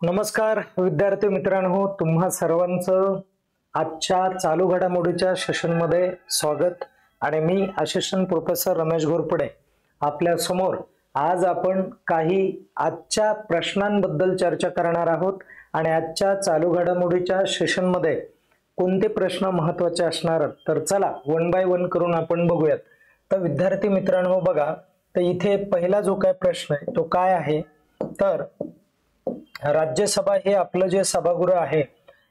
नमस्कार विद्यार्थी मित्रांनो, तुम्हा सर्वांचं आजच्या चालू घडामोडीच्या सेशनमध्ये स्वागत। आणि मी असिस्टंट प्रोफेसर रमेश घोरपडे आपल्या समोर आज आपण काही आजच्या प्रश्नांबद्दल चर्चा करणार आहोत। आणि आजच्या चालू घडामोडीच्या सेशनमध्ये कोणते प्रश्न महत्त्वाचे असणार तर चला वन बाय वन करून आपण बघूयात। तर विद्यार्थी मित्रांनो बघा, तर इथे पहिला जो काय प्रश्न आहे तो काय आहे तर राज्यसभा हे आपलं जे सभागृह आहे,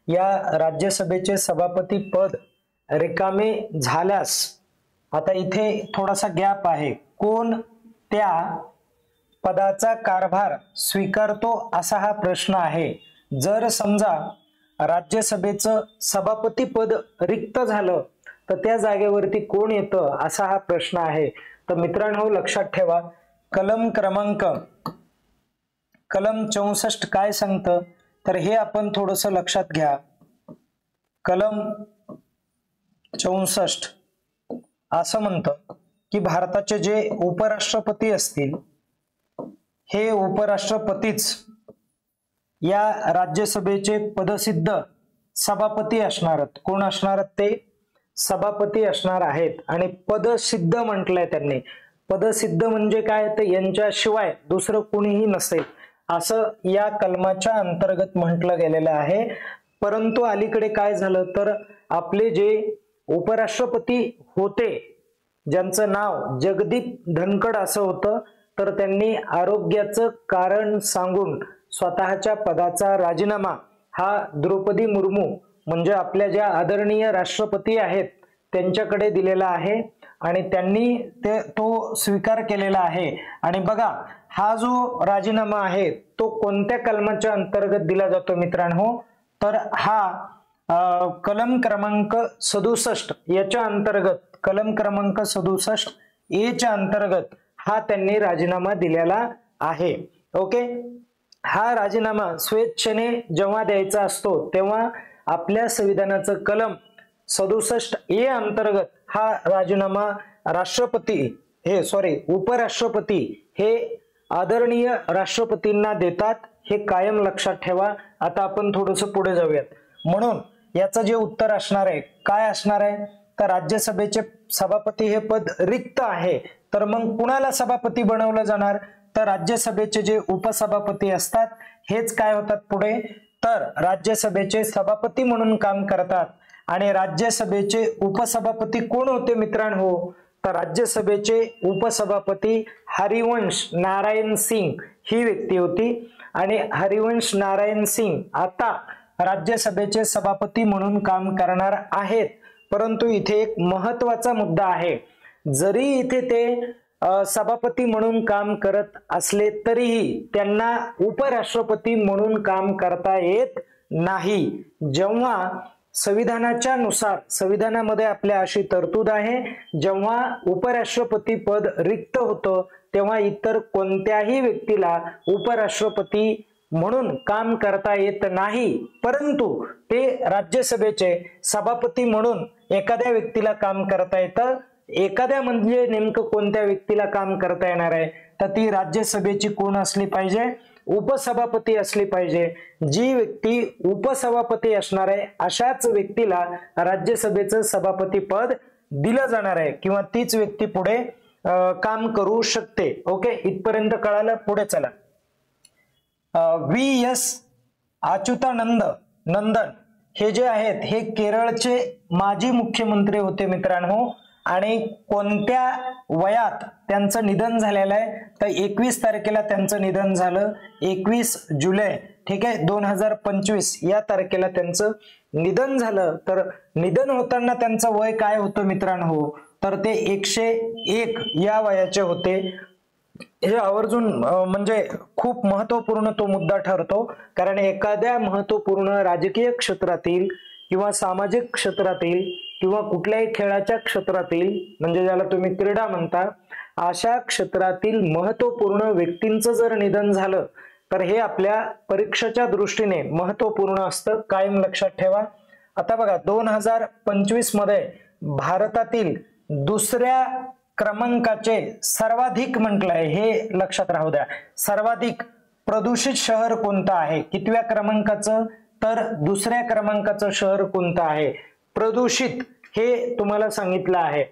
या राज्यसभेचे सभापती पद रिकामे झाल्यास, आता इथे थोडासा गॅप आहे, कोण त्या पदाचा कारभार स्वीकारतो असा हा प्रश्न आहे। जर समजा राज्यसभेचं सभापती पद रिक्त झालं तर त्या जागेवरती कोण येतं असा हा प्रश्न आहे। तर मित्रांनो लक्षात ठेवा, कलम 64 काय सांगतं तर हे आपण थोडस लक्षात घ्या। कलम 64 असं म्हणतं की भारताचे जे उपराष्ट्रपती असतील हे उपराष्ट्रपतीच या राज्यसभेचे पदसिद्ध सभापती असणार आहेत। कोण असणार आहेत? ते सभापती असणार आहेत। आणि पदसिद्ध म्हटलंय त्यांनी, पदसिद्ध म्हणजे काय तर यांच्याशिवाय दुसरं कोणीही नसेल असं या कलमाच्या अंतर्गत म्हटलं गेलेलं आहे। परंतु अलीकडे काय झालं तर आपले जे उपराष्ट्रपती होते ज्यांचं नाव जगदीप धनखड असं होतं, तर त्यांनी आरोग्याचं कारण सांगून स्वतःच्या पदाचा राजीनामा हा द्रौपदी मुर्मू म्हणजे आपल्या ज्या आदरणीय राष्ट्रपती आहेत त्यांच्याकडे दिलेला आहे आणि त्यांनी तो स्वीकार केलेला आहे। आणि बघा हा जो राजीनामा आहे तो कोणत्या कलमाच्या अंतर्गत दिला जातो मित्रांनो, तर हा कलम क्रमांक 67 याच्या अंतर्गत, कलम क्रमांक 67 ए च्या अंतर्गत हा त्यांनी राजीनामा दिलेला आहे। ओके, हा राजीनामा स्वेच्छेने जेव्हा द्यायचा असतो तेव्हा आपल्या संविधानाचं कलम 67 ए अंतर्गत हा राजीनामा उपराष्ट्रपती हे आदरणीय राष्ट्रपतींना देतात, हे कायम लक्षात ठेवा। आता आपण थोडस पुढे जाऊयात। म्हणून याचं जे उत्तर असणार आहे काय असणार आहे तर राज्यसभेचे सभापती हे पद रिक्त आहे, तर मग कुणाला सभापती बनवलं जाणार तर राज्यसभेचे जे उपसभापती असतात हेच काय होतात पुढे तर राज्यसभेचे सभापती म्हणून काम करतात। आणि राज्यसभेचे उपसभापती कोण होते मित्रांनो तर राज्यसभेचे उपसभापती हरिवंश नारायण सिंग ही व्यक्ती होती। आणि हरिवंश नारायण सिंग आता राज्यसभेचे सभापती म्हणून काम करणार आहेत। परंतु इथे एक महत्वाचा मुद्दा आहे, जरी इथे ते सभापती म्हणून काम करत असले तरीही त्यांना उपराष्ट्रपती म्हणून काम करता येत नाही। जेव्हा संविधानाच्या नुसार, संविधानामध्ये आपल्या अशी तरतूद आहे, जेव्हा उपराष्ट्रपती पद रिक्त होतं तेव्हा इतर कोणत्याही व्यक्तीला उपराष्ट्रपती म्हणून काम करता येत नाही, परंतु ते राज्यसभेचे सभापती म्हणून एखाद्या व्यक्तीला काम करता येतं। एखाद्या म्हणजे नेमकं कोणत्या व्यक्तीला काम करता येणार आहे तर ती राज्यसभेची कोण असली पाहिजे, उपसभापती असली पाहिजे। जी व्यक्ती उपसभापती असणार आहे अशाच व्यक्तीला राज्यसभेचं सभापती पद दिलं जाणार आहे किंवा तीच व्यक्ती पुढे काम करू शकते। ओके, इथपर्यंत कळालं? पुढे चला। VS अच्युतानंदन हे जे आहेत हे केरळचे माजी मुख्यमंत्री होते मित्रांनो। आणि कोणत्या वयात त्यांचं निधन झालेलं आहे तर 21 तारखेला त्यांचं निधन झालं, 21 जुलै ठीक आहे 2025 या तारखेला त्यांचं निधन झालं। तर निधन होताना त्यांचं वय काय होतं मित्रांनो तर ते 101 या वयाचे होते। हे आवर्जून म्हणजे खूप महत्वपूर्ण तो मुद्दा ठरतो, कारण एखाद्या महत्वपूर्ण राजकीय क्षेत्रातील किंवा सामाजिक क्षेत्रातील किंवा कुठल्याही खेळाच्या क्षेत्रातील म्हणजे ज्याला तुम्ही क्रीडा म्हणता अशा क्षेत्रातील महत्वपूर्ण व्यक्तींचं जर निधन झालं तर हे आपल्या परीक्षेच्या दृष्टीने महत्वपूर्ण असतं, कायम लक्षात ठेवा। आता बघा 2025 मध्ये भारतातील दुसऱ्या क्रमांकाचे सर्वाधिक म्हटलंय, हे लक्षात राहू द्या. सर्वाधिक प्रदूषित शहर कोणतं आहे? कितव्या क्रमांकाचं? तर दुसऱ्या क्रमांकाचं शहर कोणतं आहे प्रदूषित, हे तुम्हाला सांगितलं आहे.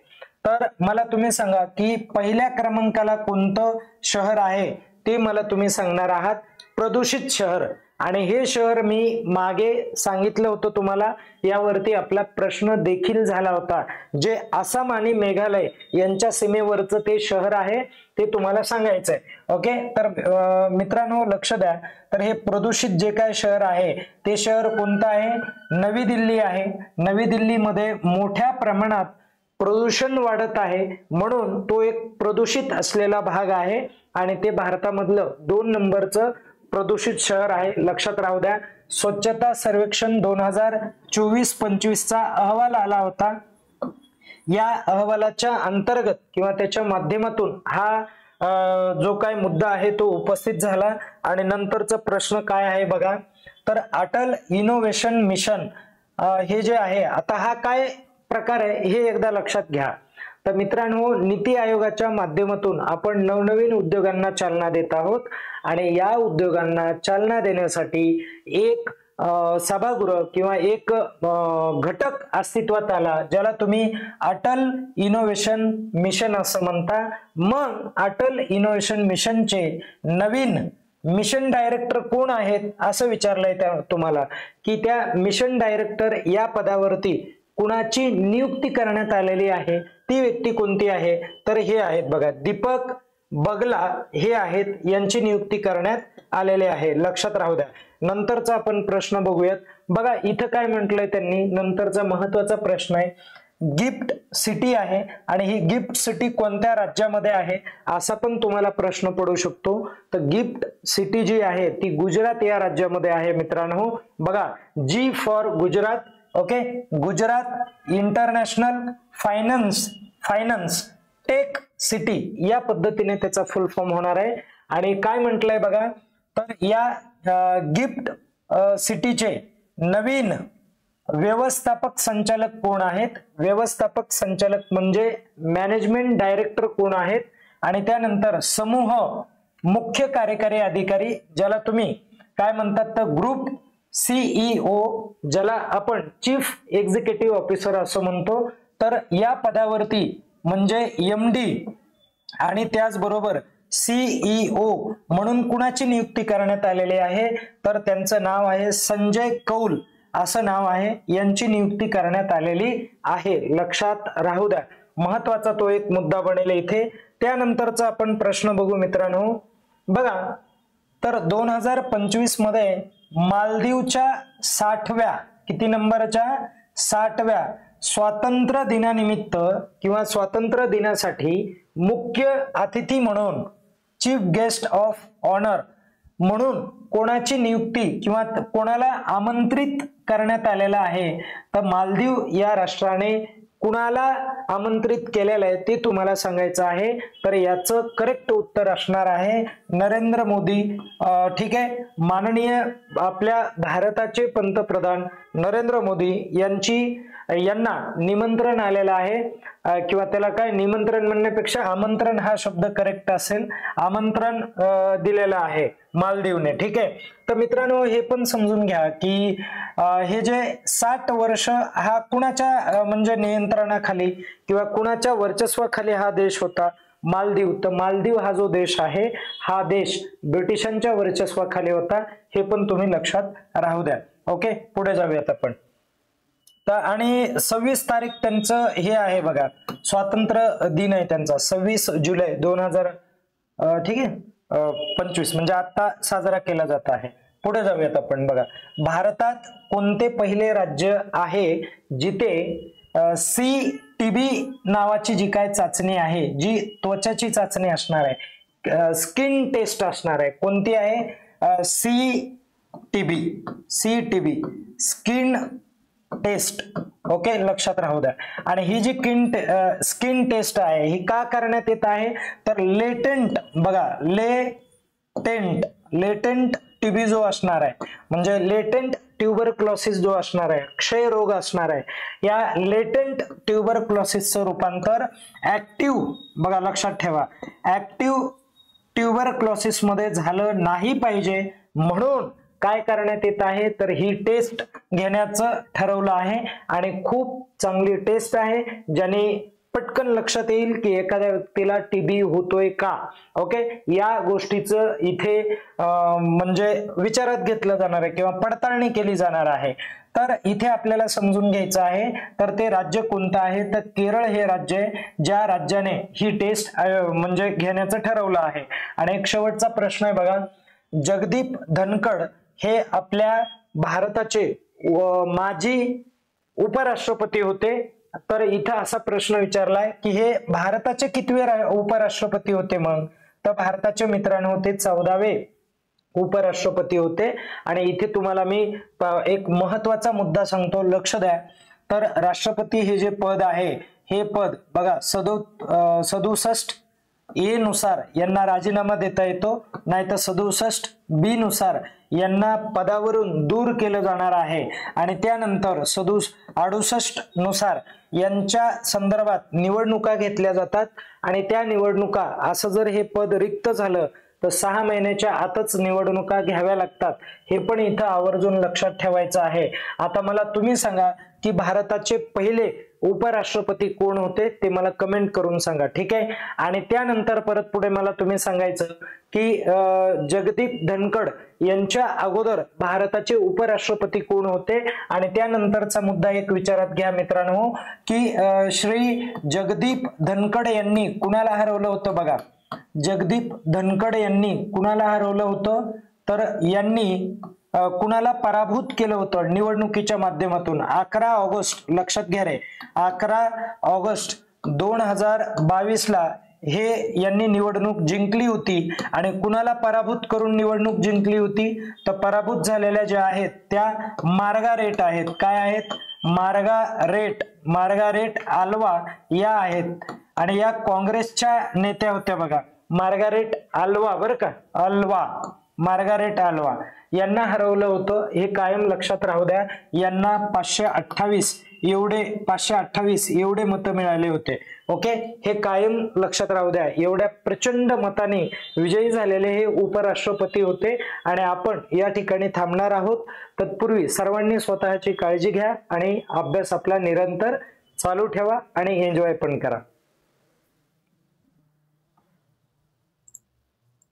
तर मला तुम्ही सांगा की पहिल्या क्रमांकाला कोणतं शहर आहे ते मला तुम्ही सांगणार आहात. प्रदूषित शहर. आणि हे शहर मी मागे सांगितलं होतं तुम्हाला, यावरती आपला प्रश्न देखील झाला होता. जे आसाम आणि मेघालय यांच्या सीमेवरचं ते शहर आहे, ते तुम्हाला सांगायचंय. ओके, तर मित्रांनो लक्ष द्या. तर हे प्रदूषित जे काय शहर आहे ते शहर कोणतं आहे? नवी दिल्ली आहे. नवी दिल्लीमध्ये मोठ्या प्रमाणात प्रदूषण वाढत आहे, म्हणून तो एक प्रदूषित असलेला भाग आहे आणि ते भारतामधलं 2 नंबरचं प्रदूषित शहर आहे. लक्षात राहू द्या. स्वच्छता सर्वेक्षण 2024-25 चा अहवाल आला होता. या अहवालाच्या अंतर्गत किंवा त्याच्या माध्यमातून हा जो काय मुद्दा आहे तो उपस्थित झाला. आणि नंतरचा प्रश्न काय आहे बघा. तर अटल इनोव्हेशन मिशन हे जे आहे, आता हा काय प्रकार आहे हे एकदा लक्षात घ्या. तर मित्रांनो, नीती आयोगाच्या माध्यमातून आपण नवनवीन उद्योगांना चालना देत आहोत आणि या उद्योगांना चालना देण्यासाठी एक सभागृह किंवा एक घटक अस्तित्वात आला, ज्याला तुम्ही अटल इनोव्हेशन मिशन असं म्हणता. मग अटल इनोव्हेशन मिशनचे नवीन मिशन डायरेक्टर कोण आहेत असं विचारलंय त्या तुम्हाला, की त्या मिशन डायरेक्टर या पदावरती कुणाची नियुक्ती करण्यात आलेली आहे, ती व्यक्ती कोणती आहे? तर हे आहेत बघा, दीपक बगला हे आहेत, यांची नियुक्ती करण्यात आलेली आहे. लक्षात राहू द्या. नंतरचा आपण प्रश्न बघूयात. बघा इथं काय म्हटलंय त्यांनी, नंतरचा महत्वाचा प्रश्न आहे. गिफ्ट सिटी आहे आणि ही गिफ्ट सिटी कोणत्या राज्यामध्ये आहे असा पण तुम्हाला प्रश्न पडू शकतो. तर गिफ्ट सिटी जी आहे ती गुजरात या राज्यामध्ये आहे मित्रांनो. बघा, G for Gujarat. Okay, Gujarat international finance tech city या पद्धतीने त्याचा फुल फॉर्म होणार आहे. आणि काय म्हटलंय बघा, तर या गिफ्ट सिटीचे नवीन व्यवस्थापक संचालक कोण आहेत? व्यवस्थापक संचालक म्हणजे मॅनेजमेंट डायरेक्टर कोण आहेत? आणि त्यानंतर समूह मुख्य कार्यकारी अधिकारी, ज्याला तुम्ही काय म्हणतात तर ग्रुप सीईओ, ज्याला आपण चीफ एक्झिक्युटिव्ह ऑफिसर असं म्हणतो. तर या पदावरती म्हणजे एमडी आणि त्याचबरोबर सीईओ म्हणून कुणाची नियुक्ती करण्यात आलेली आहे? तर त्यांचं नाव आहे संजय कौल असं नाव आहे. यांची नियुक्ती करण्यात आलेली आहे. लक्षात राहू द्या. महत्वाचा तो एक मुद्दा बनेल इथे. त्यानंतरचा आपण प्रश्न बघू मित्रांनो. बघा, तर 2025 मध्ये मालदीवच्या 60व्या किती नंबरच्या 60व्या स्वातंत्र्य दिनानिमित्त किंवा स्वातंत्र्य दिनासाठी मुख्य अतिथी म्हणून चीफ गेस्ट ऑफ ऑनर म्हणून कोणाची नियुक्ती किंवा कोणाला आमंत्रित करण्यात आलेलं आहे? तर मालदीव या राष्ट्राने कुणाला आमंत्रित केलेलं आहे ते तुम्हाला सांगायचं आहे. तर याचं करेक्ट उत्तर असणार आहे नरेंद्र मोदी. ठीक आहे, माननीय आपल्या भारताचे पंतप्रधान नरेंद्र मोदी यांना निमंत्रण आलेलं आहे, किंवा त्याला काय निमंत्रण म्हणण्यापेक्षा आमंत्रण हा शब्द करेक्ट असेल. आमंत्रण दिलेलं आहे मालदीवने. ठीक आहे, तर मित्रांनो हे पण समजून घ्या की हे जे 60 वर्ष हा कुणाच्या म्हणजे नियंत्रणाखाली किंवा कुणाच्या वर्चस्वाखाली हा देश होता? मालदीव. तर मालदीव हा जो देश आहे हा देश ब्रिटिशांच्या वर्चस्वाखाली होता. हे पण तुम्ही लक्षात राहू द्या. ओके, पुढे जाऊयात आपण. तर आणि 26 तारीख त्यांचं हे आहे बघा, स्वातंत्र्य दिन आहे त्यांचा 26 जुलै 2000 ठीक आहे 25 म्हणजे आता साजरा केला जात आहे. पुढे जाऊयात आपण. बघा, भारतात कोणते पहिले राज्य आहे जिथे CTB नावाची जी काय चाचणी आहे, जी त्वचाची चाचणी असणार आहे, स्किन टेस्ट असणार आहे, कोणती आहे? CTB skin taste. ओके, लक्षात राहू द्या. आणि ही जी स्किन टेस्ट आहे ही का करण्यात येत आहे? तर लेटेंट, बघा लेटेंट TB जो असणार आहे म्हणजे लेटेंट ट्युबरक्लोसिस जो असणार आहे, क्षयरोग असणार आहे, या लेटेंट ट्युबरक्लोसिसचं रूपांतर ऍक्टिव्ह, बघा लक्षात ठेवा, ऍक्टिव्ह ट्युबरक्लोसिस मध्ये झालं नाही पाहिजे म्हणून काय करण्यात येत आहे, तर ही टेस्ट घेण्याचं ठरवलं आहे आणि खूप चांगली टेस्ट आहे, ज्याने पटकन लक्षात येईल की एखाद्या व्यक्तीला टीबी होतोय का. ओके, या गोष्टीचं इथे म्हणजे विचारात घेतलं जाणार आहे किंवा पडताळणी केली जाणार आहे. तर इथे आपल्याला समजून घ्यायचं आहे, तर ते राज्य कोणतं आहे, तर केरळ हे राज्य आहे, ज्या राज्याने ही टेस्ट म्हणजे घेण्याचं ठरवलं आहे. आणि एक शेवटचा प्रश्न आहे बघा, जगदीप धनखड हे आपल्या भारताचे माजी उपराष्ट्रपती होते. तर इथं असा प्रश्न विचारलाय की हे भारताचे कितवे उपराष्ट्रपती होते, मग तर भारताचे मित्रांनो होते 14वे उपराष्ट्रपती होते. आणि इथे तुम्हाला मी एक महत्वाचा मुद्दा सांगतो, लक्ष द्या. तर राष्ट्रपती हे जे पद आहे, हे पद बघा 67A नुसार यांना राजीनामा देता येतो, नाहीतर 67B नुसार यांना पदावरून दूर केलं जाणार आहे. आणि त्यानंतर 68 नुसार यांच्या संदर्भात निवडणुका घेतल्या जातात आणि त्या निवडणुका, असं जर हे पद रिक्त झालं तर 6 महिन्याच्या आतच निवडणुका घ्याव्या लागतात. हे पण इथं आवर्जून लक्षात ठेवायचं आहे. आता मला तुम्ही सांगा की भारताचे पहिले उपराष्ट्रपती कोण होते, ते मला कमेंट करून सांगा, ठीक आहे. आणि त्यानंतर परत पुढे मला तुम्ही सांगायचं की जगदीप धनखड यांच्या अगोदर भारताचे उपराष्ट्रपती कोण होते. आणि त्यानंतरचा मुद्दा एक विचारात घ्या मित्रांनो की श्री जगदीप धनखड यांनी कुणाला हरवलं होतं, बघा जगदीप धनखड यांनी कुणाला हरवलं होतं, तर यांनी कुणाला पराभूत केलं होतं निवडणुकीच्या माध्यमातून. 11 ऑगस्ट, लक्षात घ्या रे, 11 ऑगस्ट 2022 ला हे यांनी निवडणूक जिंकली होती. आणि कुणाला पराभूत करून निवडणूक जिंकली होती, तर पराभूत झालेल्या ज्या आहेत त्या मार्गारेट आहेत. काय आहेत, मार्गारेट आल्वा या आहेत. आणि या काँग्रेसच्या नेत्या होत्या बघा, मार्गारेट आल्वा, बरं का, मार्गारेट आल्वा यांना हरवलं होतं. हे कायम लक्षात राहू द्या. यांना 528 एवढे मतं मिळाले होते. ओके, हे कायम लक्षात राहू द्या. एवढ्या प्रचंड मताने विजयी झालेले हे उपराष्ट्रपती होते. आणि आपण या ठिकाणी थांबणार आहोत. तत्पूर्वी सर्वांनी स्वतःची काळजी घ्या आणि अभ्यास आपला निरंतर चालू ठेवा आणि एन्जॉय पण करा.